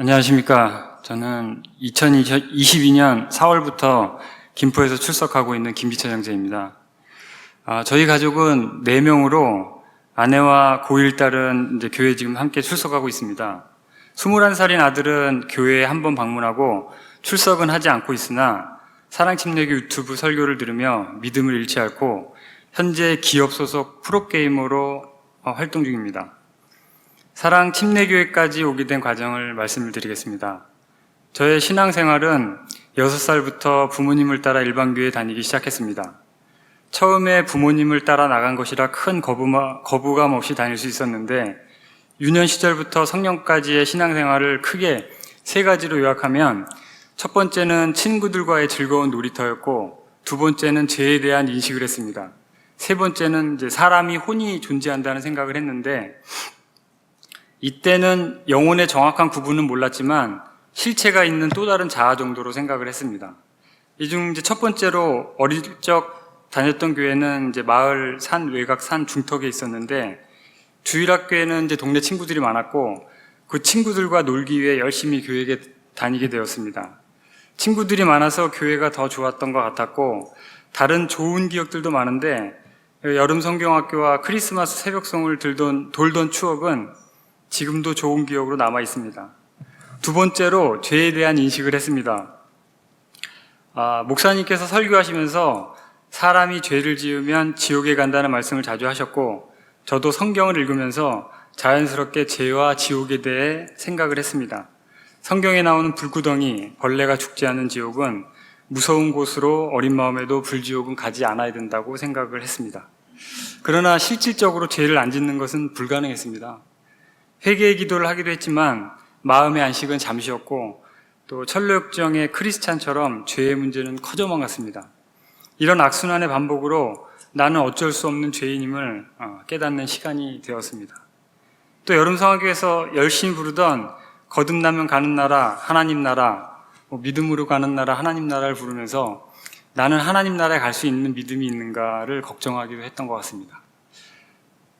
안녕하십니까. 저는 2022년 4월부터 김포에서 출석하고 있는 김기철 형제입니다. 저희 가족은 4명으로 아내와 고1 딸은 이제 교회에 지금 함께 출석하고 있습니다. 21살인 아들은 교회에 한 번 방문하고 출석은 하지 않고 있으나 사랑침례교 유튜브 설교를 들으며 믿음을 잃지 않고 현재 기업 소속 프로게이머로 활동 중입니다. 사랑침례교회까지 오게 된 과정을 말씀을 드리겠습니다. 저의 신앙생활은 6살부터 부모님을 따라 일반교회에 다니기 시작했습니다. 처음에 부모님을 따라 나간 것이라 큰 거부감 없이 다닐 수 있었는데 유년 시절부터 성년까지의 신앙생활을 크게 3가지로 요약하면 첫 번째는 친구들과의 즐거운 놀이터였고, 두 번째는 죄에 대한 인식을 했습니다. 세 번째는 이제 사람이 혼이 존재한다는 생각을 했는데, 이때는 영혼의 정확한 구분은 몰랐지만 실체가 있는 또 다른 자아 정도로 생각을 했습니다. 이 중 이제 첫 번째로 어릴 적 다녔던 교회는 이제 마을 산 외곽 산 중턱에 있었는데, 주일학교에는 이제 동네 친구들이 많았고 그 친구들과 놀기 위해 열심히 교회에 다니게 되었습니다. 친구들이 많아서 교회가 더 좋았던 것 같았고, 다른 좋은 기억들도 많은데 여름 성경학교와 크리스마스 새벽송을 돌던 추억은 지금도 좋은 기억으로 남아 있습니다. 두 번째로 죄에 대한 인식을 했습니다. 목사님께서 설교하시면서 사람이 죄를 지으면 지옥에 간다는 말씀을 자주 하셨고, 저도 성경을 읽으면서 자연스럽게 죄와 지옥에 대해 생각을 했습니다. 성경에 나오는 불구덩이, 벌레가 죽지 않는 지옥은 무서운 곳으로 어린 마음에도 불지옥은 가지 않아야 된다고 생각을 했습니다. 그러나 실질적으로 죄를 안 짓는 것은 불가능했습니다. 회개의 기도를 하기도 했지만 마음의 안식은 잠시였고, 또 철로역정의 크리스찬처럼 죄의 문제는 커져만 갔습니다. 이런 악순환의 반복으로 나는 어쩔 수 없는 죄인임을 깨닫는 시간이 되었습니다. 또 여름성화교에서 열심히 부르던 거듭나면 가는 나라, 하나님 나라, 믿음으로 가는 나라, 하나님 나라를 부르면서 나는 하나님 나라에 갈 수 있는 믿음이 있는가를 걱정하기도 했던 것 같습니다.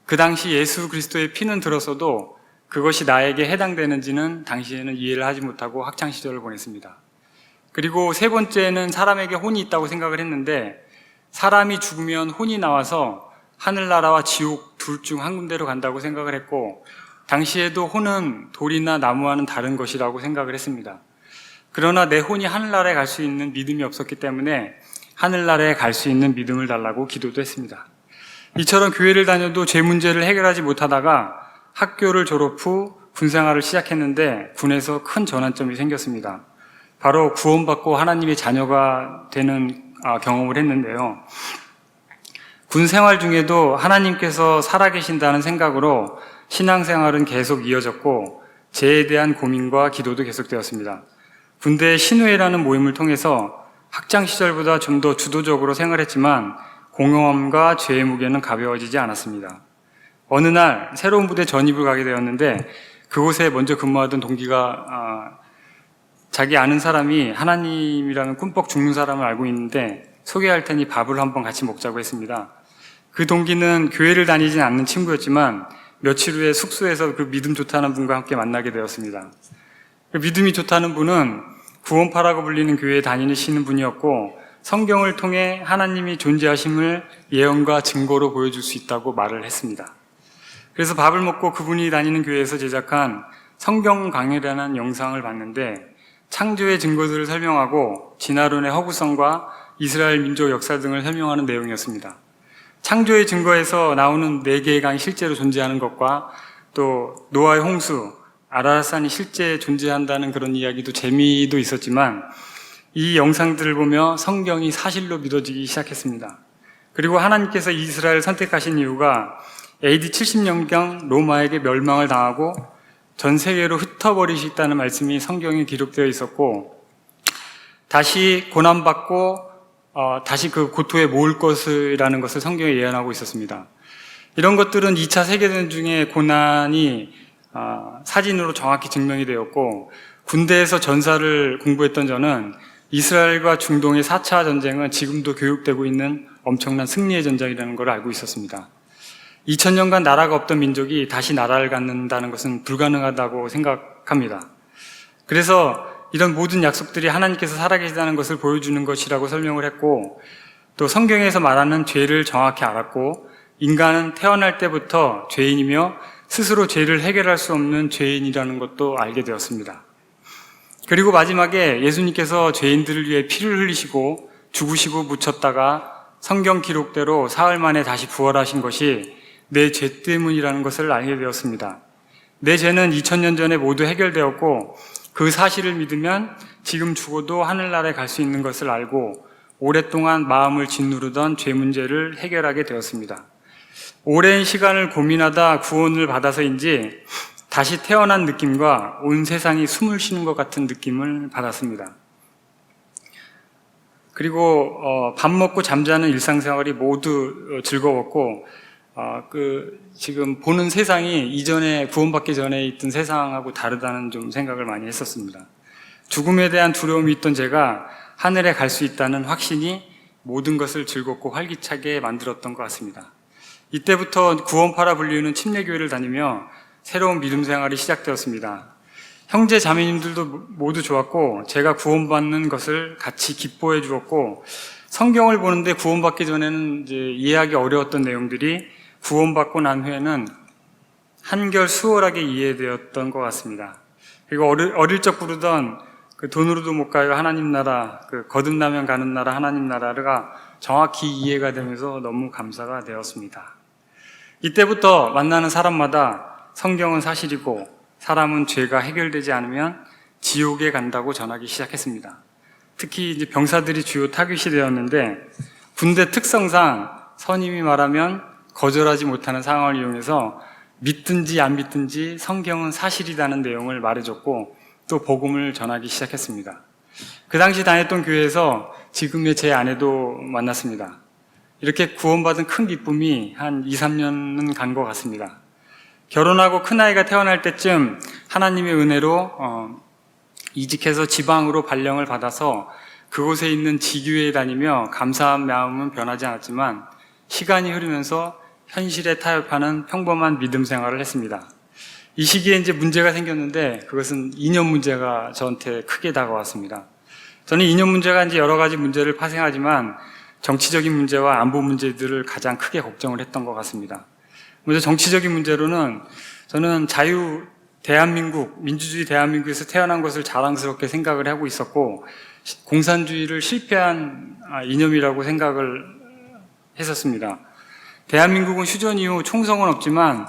그 당시 예수 그리스도의 피는 들었어도 그것이 나에게 해당되는지는 당시에는 이해를 하지 못하고 학창시절을 보냈습니다. 그리고 세 번째는 사람에게 혼이 있다고 생각을 했는데, 사람이 죽으면 혼이 나와서 하늘나라와 지옥 둘 중 한 군데로 간다고 생각을 했고, 당시에도 혼은 돌이나 나무와는 다른 것이라고 생각을 했습니다. 그러나 내 혼이 하늘나라에 갈 수 있는 믿음이 없었기 때문에 하늘나라에 갈 수 있는 믿음을 달라고 기도도 했습니다. 이처럼 교회를 다녀도 죄 문제를 해결하지 못하다가 학교를 졸업 후 군생활을 시작했는데 군에서 큰 전환점이 생겼습니다. 바로 구원받고 하나님의 자녀가 되는 경험을 했는데요. 군 생활 중에도 하나님께서 살아계신다는 생각으로 신앙생활은 계속 이어졌고, 죄에 대한 고민과 기도도 계속되었습니다. 군대 신우회라는 모임을 통해서 학창 시절보다 좀 더 주도적으로 생활했지만 공허함과 죄의 무게는 가벼워지지 않았습니다. 어느 날 새로운 부대 전입을 가게 되었는데, 그곳에 먼저 근무하던 동기가 자기 아는 사람이 하나님이라는 꿈뻑 죽는 사람을 알고 있는데 소개할 테니 밥을 한번 같이 먹자고 했습니다. 그 동기는 교회를 다니진 않는 친구였지만 며칠 후에 숙소에서 그 믿음 좋다는 분과 함께 만나게 되었습니다. 그 믿음이 좋다는 분은 구원파라고 불리는 교회에 다니시는 분이었고, 성경을 통해 하나님이 존재하심을 예언과 증거로 보여줄 수 있다고 말을 했습니다. 그래서 밥을 먹고 그분이 다니는 교회에서 제작한 성경 강해라는 영상을 봤는데, 창조의 증거들을 설명하고 진화론의 허구성과 이스라엘 민족 역사 등을 설명하는 내용이었습니다. 창조의 증거에서 나오는 4개의 강이 실제로 존재하는 것과 또 노아의 홍수, 아라라산이 실제 존재한다는 그런 이야기도 재미도 있었지만, 이 영상들을 보며 성경이 사실로 믿어지기 시작했습니다. 그리고 하나님께서 이스라엘을 선택하신 이유가 AD 70년경 로마에게 멸망을 당하고 전 세계로 흩어버리시겠다는 말씀이 성경에 기록되어 있었고, 다시 고난받고 다시 그 고토에 모을 것이라는 것을 성경에 예언하고 있었습니다. 이런 것들은 2차 세계대전 중에 고난이 사진으로 정확히 증명이 되었고, 군대에서 전사를 공부했던 저는 이스라엘과 중동의 4차 전쟁은 지금도 교육되고 있는 엄청난 승리의 전쟁이라는 걸 알고 있었습니다. 2000년간 나라가 없던 민족이 다시 나라를 갖는다는 것은 불가능하다고 생각합니다. 그래서 이런 모든 약속들이 하나님께서 살아계시다는 것을 보여주는 것이라고 설명을 했고, 또 성경에서 말하는 죄를 정확히 알았고, 인간은 태어날 때부터 죄인이며 스스로 죄를 해결할 수 없는 죄인이라는 것도 알게 되었습니다. 그리고 마지막에 예수님께서 죄인들을 위해 피를 흘리시고 죽으시고 묻혔다가 성경 기록대로 사흘 만에 다시 부활하신 것이 내 죄 때문이라는 것을 알게 되었습니다. 내 죄는 2000년 전에 모두 해결되었고, 그 사실을 믿으면 지금 죽어도 하늘나라에 갈 수 있는 것을 알고 오랫동안 마음을 짓누르던 죄 문제를 해결하게 되었습니다. 오랜 시간을 고민하다 구원을 받아서인지 다시 태어난 느낌과 온 세상이 숨을 쉬는 것 같은 느낌을 받았습니다. 그리고 밥 먹고 잠자는 일상생활이 모두 즐거웠고, 지금 보는 세상이 이전에 구원받기 전에 있던 세상하고 다르다는 좀 생각을 많이 했었습니다. 죽음에 대한 두려움이 있던 제가 하늘에 갈 수 있다는 확신이 모든 것을 즐겁고 활기차게 만들었던 것 같습니다. 이때부터 구원파라 불리는 침례교회를 다니며 새로운 믿음 생활이 시작되었습니다. 형제 자매님들도 모두 좋았고, 제가 구원받는 것을 같이 기뻐해 주었고, 성경을 보는데 구원받기 전에는 이제 이해하기 어려웠던 내용들이 구원받고 난 후에는 한결 수월하게 이해되었던 것 같습니다. 그리고 어릴 적 부르던 그 돈으로도 못 가요 하나님 나라, 그 거듭나면 가는 나라 하나님 나라가 정확히 이해가 되면서 너무 감사가 되었습니다. 이때부터 만나는 사람마다 성경은 사실이고 사람은 죄가 해결되지 않으면 지옥에 간다고 전하기 시작했습니다. 특히 이제 병사들이 주요 타깃이 되었는데, 군대 특성상 선임이 말하면 거절하지 못하는 상황을 이용해서 믿든지 안 믿든지 성경은 사실이라는 내용을 말해줬고, 또 복음을 전하기 시작했습니다. 그 당시 다녔던 교회에서 지금의 제 아내도 만났습니다. 이렇게 구원받은 큰 기쁨이 한 2, 3년은 간 것 같습니다. 결혼하고 큰아이가 태어날 때쯤 하나님의 은혜로 이직해서 지방으로 발령을 받아서 그곳에 있는 지교회에 다니며 감사한 마음은 변하지 않았지만, 시간이 흐르면서 현실에 타협하는 평범한 믿음 생활을 했습니다. 이 시기에 이제 문제가 생겼는데, 그것은 이념 문제가 저한테 크게 다가왔습니다. 저는 이념 문제가 이제 여러 가지 문제를 파생하지만 정치적인 문제와 안보 문제들을 가장 크게 걱정을 했던 것 같습니다. 먼저 정치적인 문제로는 저는 대한민국, 민주주의 대한민국에서 태어난 것을 자랑스럽게 생각을 하고 있었고, 공산주의를 실패한 이념이라고 생각을 했었습니다. 대한민국은 휴전 이후 총성은 없지만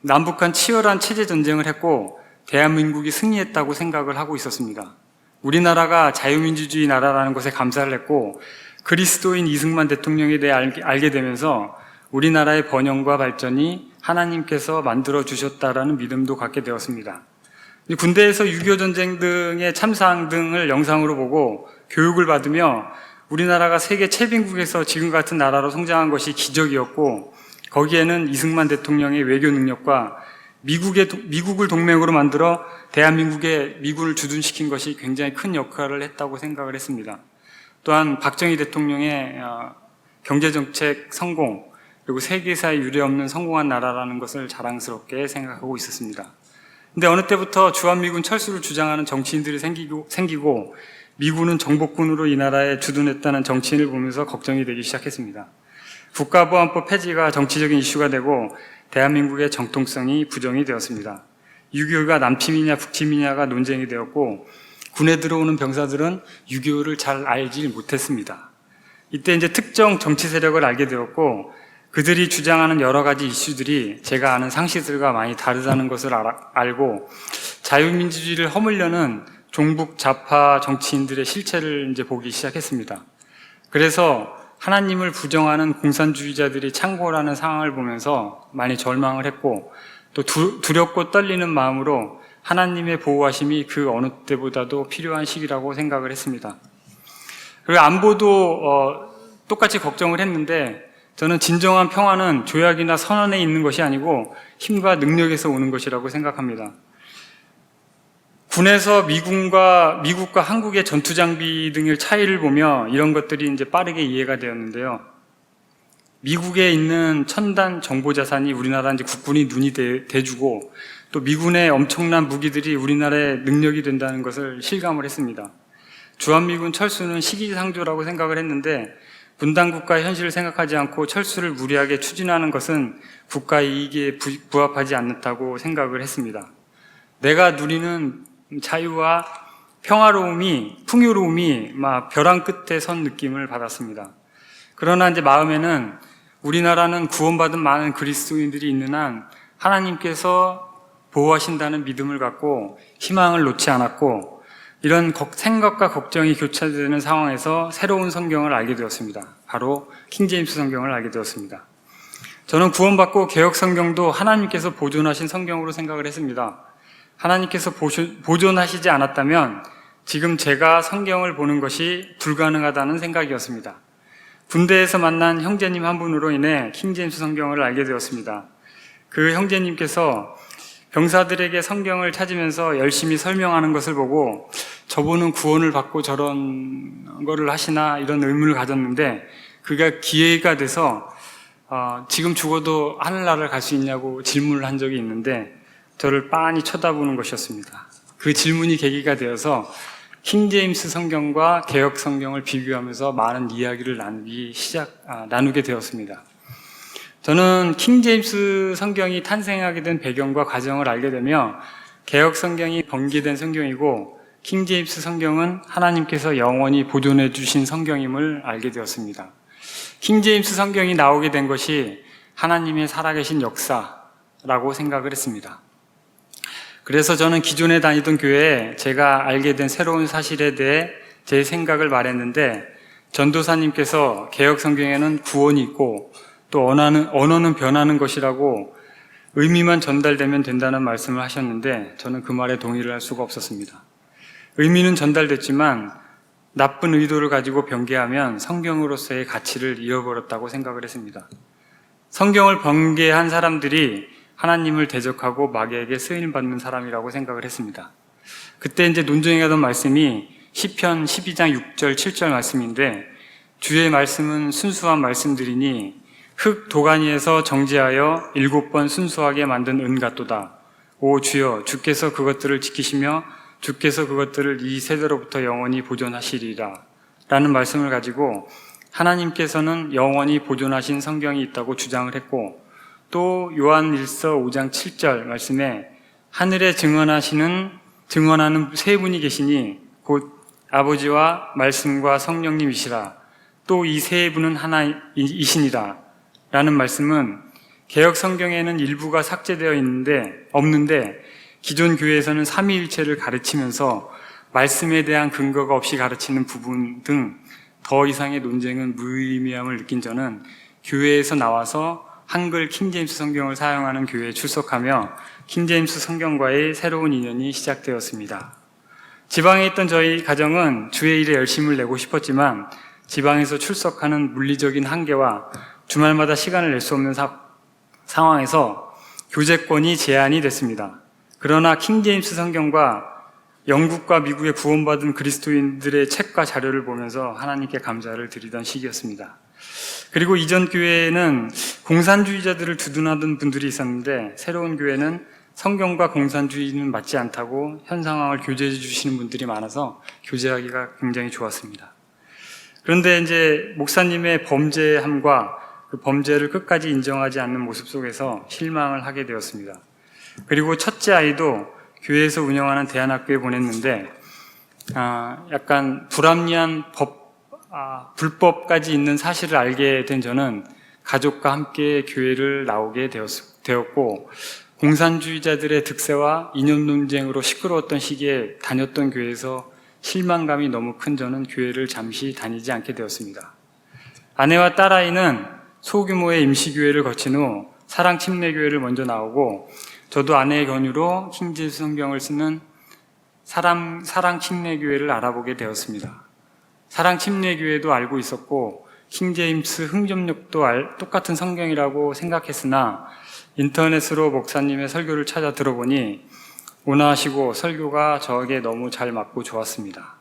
남북한 치열한 체제 전쟁을 했고 대한민국이 승리했다고 생각을 하고 있었습니다. 우리나라가 자유민주주의 나라라는 것에 감사를 했고, 그리스도인 이승만 대통령에 대해 알게 되면서 우리나라의 번영과 발전이 하나님께서 만들어주셨다라는 믿음도 갖게 되었습니다. 군대에서 6.25 전쟁 등의 참사항 등을 영상으로 보고 교육을 받으며 우리나라가 세계 최빈국에서 지금 같은 나라로 성장한 것이 기적이었고, 거기에는 이승만 대통령의 외교 능력과 미국을 동맹으로 만들어 대한민국에 미군을 주둔시킨 것이 굉장히 큰 역할을 했다고 생각을 했습니다. 또한 박정희 대통령의 경제정책 성공, 그리고 세계사에 유례없는 성공한 나라라는 것을 자랑스럽게 생각하고 있었습니다. 근데 어느 때부터 주한미군 철수를 주장하는 정치인들이 생기고 미군은 정복군으로 이 나라에 주둔했다는 정치인을 보면서 걱정이 되기 시작했습니다. 국가보안법 폐지가 정치적인 이슈가 되고 대한민국의 정통성이 부정이 되었습니다. 6.25가 남침이냐 북침이냐가 논쟁이 되었고, 군에 들어오는 병사들은 6.25를 잘 알지 못했습니다. 이때 이제 특정 정치 세력을 알게 되었고, 그들이 주장하는 여러 가지 이슈들이 제가 아는 상식들과 많이 다르다는 것을 알고, 자유민주주의를 허물려는 종북 좌파 정치인들의 실체를 이제 보기 시작했습니다. 그래서 하나님을 부정하는 공산주의자들이 창궐하는 상황을 보면서 많이 절망을 했고, 또 두렵고 떨리는 마음으로 하나님의 보호하심이 그 어느 때보다도 필요한 시기라고 생각을 했습니다. 그리고 안보도 똑같이 걱정을 했는데, 저는 진정한 평화는 조약이나 선언에 있는 것이 아니고 힘과 능력에서 오는 것이라고 생각합니다. 군에서 미국과 한국의 전투장비 등의 차이를 보며 이런 것들이 이제 빠르게 이해가 되었는데요. 미국에 있는 첨단 정보자산이 우리나라 이제 국군이 눈이 대주고, 또 미군의 엄청난 무기들이 우리나라의 능력이 된다는 것을 실감을 했습니다. 주한미군 철수는 시기상조라고 생각을 했는데 분단국가의 현실을 생각하지 않고 철수를 무리하게 추진하는 것은 국가 이익에 부합하지 않는다고 생각을 했습니다. 내가 누리는 자유와 풍요로움이 막 벼랑 끝에 선 느낌을 받았습니다. 그러나 이제 마음에는 우리나라는 구원받은 많은 그리스도인들이 있는 한 하나님께서 보호하신다는 믿음을 갖고 희망을 놓지 않았고, 이런 생각과 걱정이 교차되는 상황에서 새로운 성경을 알게 되었습니다. 바로 킹제임스 성경을 알게 되었습니다. 저는 구원받고 개역 성경도 하나님께서 보존하신 성경으로 생각을 했습니다. 하나님께서 보존하시지 않았다면 지금 제가 성경을 보는 것이 불가능하다는 생각이었습니다. 군대에서 만난 형제님 한 분으로 인해 킹제임스 성경을 알게 되었습니다. 그 형제님께서 병사들에게 성경을 찾으면서 열심히 설명하는 것을 보고 저분은 구원을 받고 저런 거를 하시나 이런 의문을 가졌는데, 그가 기회가 돼서 지금 죽어도 하늘나라를 갈 수 있냐고 질문을 한 적이 있는데 저를 빤히 쳐다보는 것이었습니다. 그 질문이 계기가 되어서 킹제임스 성경과 개역 성경을 비교하면서 많은 이야기를 나누게 되었습니다. 저는 킹제임스 성경이 탄생하게 된 배경과 과정을 알게 되며 개역 성경이 번개된 성경이고 킹제임스 성경은 하나님께서 영원히 보존해 주신 성경임을 알게 되었습니다. 킹제임스 성경이 나오게 된 것이 하나님의 살아계신 역사라고 생각을 했습니다. 그래서 저는 기존에 다니던 교회에 제가 알게 된 새로운 사실에 대해 제 생각을 말했는데, 전도사님께서 개역 성경에는 구원이 있고 또 언어는 변하는 것이라고 의미만 전달되면 된다는 말씀을 하셨는데, 저는 그 말에 동의를 할 수가 없었습니다. 의미는 전달됐지만 나쁜 의도를 가지고 변개하면 성경으로서의 가치를 잃어버렸다고 생각을 했습니다. 성경을 번개한 사람들이 하나님을 대적하고 마귀에게 쓰임받는 사람이라고 생각을 했습니다. 그때 이제 논쟁하던 말씀이 시편 12장 6절 7절 말씀인데, 주의 말씀은 순수한 말씀들이니 흙 도가니에서 정제하여 7번 순수하게 만든 은 같도다. 오 주여, 주께서 그것들을 지키시며 주께서 그것들을 이 세대로부터 영원히 보존하시리라 라는 말씀을 가지고 하나님께서는 영원히 보존하신 성경이 있다고 주장을 했고, 또 요한일서 5장 7절 말씀에 하늘에 증언하는 세 분이 계시니 곧 아버지와 말씀과 성령님이시라. 또 이 세 분은 하나이시니라 라는 말씀은 개역 성경에는 일부가 삭제되어 없는데 기존 교회에서는 삼위일체를 가르치면서 말씀에 대한 근거가 없이 가르치는 부분 등 더 이상의 논쟁은 무의미함을 느낀 저는 교회에서 나와서 한글 킹제임스 성경을 사용하는 교회에 출석하며 킹제임스 성경과의 새로운 인연이 시작되었습니다. 지방에 있던 저희 가정은 주의 일에 열심을 내고 싶었지만 지방에서 출석하는 물리적인 한계와 주말마다 시간을 낼 수 없는 상황에서 교재권이 제한이 됐습니다. 그러나 킹제임스 성경과 영국과 미국의 구원받은 그리스도인들의 책과 자료를 보면서 하나님께 감사를 드리던 시기였습니다. 그리고 이전 교회에는 공산주의자들을 두둔하던 분들이 있었는데, 새로운 교회는 성경과 공산주의는 맞지 않다고 현 상황을 교제해 주시는 분들이 많아서 교제하기가 굉장히 좋았습니다. 그런데 이제 목사님의 범죄함과 그 범죄를 끝까지 인정하지 않는 모습 속에서 실망을 하게 되었습니다. 그리고 첫째 아이도 교회에서 운영하는 대안학교에 보냈는데 약간 불합리한 불법까지 있는 사실을 알게 된 저는 가족과 함께 교회를 나오게 되었고, 공산주의자들의 득세와 이념 논쟁으로 시끄러웠던 시기에 다녔던 교회에서 실망감이 너무 큰 저는 교회를 잠시 다니지 않게 되었습니다. 아내와 딸아이는 소규모의 임시교회를 거친 후 사랑침례교회를 먼저 나오고, 저도 아내의 권유로 킹제임스 성경을 쓰는 사랑침례교회를 알아보게 되었습니다. 사랑침례교회도 알고 있었고 킹제임스 흥점력도 똑같은 성경이라고 생각했으나 인터넷으로 목사님의 설교를 찾아 들어보니 온화하시고 설교가 저에게 너무 잘 맞고 좋았습니다.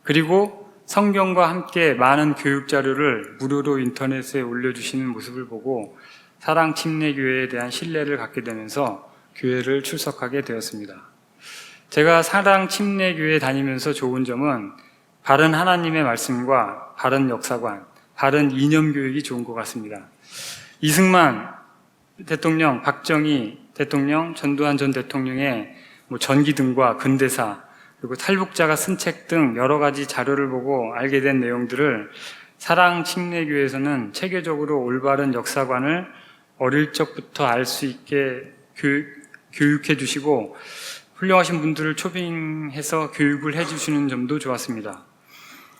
그리고 성경과 함께 많은 교육 자료를 무료로 인터넷에 올려주시는 모습을 보고 사랑침례교회에 대한 신뢰를 갖게 되면서 교회를 출석하게 되었습니다. 제가 사랑 침례교회 다니면서 좋은 점은 바른 하나님의 말씀과 바른 역사관, 바른 이념 교육이 좋은 것 같습니다. 이승만 대통령, 박정희 대통령, 전두환 전 대통령의 전기등과 근대사, 그리고 탈북자가 쓴 책 등 여러 가지 자료를 보고 알게 된 내용들을 사랑 침례교회에서는 체계적으로 올바른 역사관을 어릴 적부터 알 수 있게 교육해 주시고 훌륭하신 분들을 초빙해서 교육을 해 주시는 점도 좋았습니다.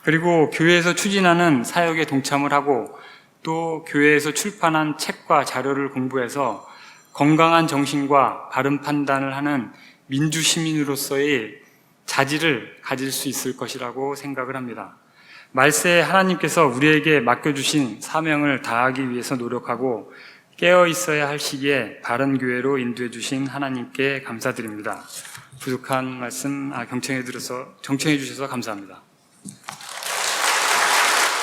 그리고 교회에서 추진하는 사역에 동참을 하고 또 교회에서 출판한 책과 자료를 공부해서 건강한 정신과 바른 판단을 하는 민주시민으로서의 자질을 가질 수 있을 것이라고 생각을 합니다. 말세에 하나님께서 우리에게 맡겨주신 사명을 다하기 위해서 노력하고 깨어 있어야 할 시기에 바른 교회로 인도해 주신 하나님께 감사드립니다. 부족한 말씀 정청해 주셔서 감사합니다.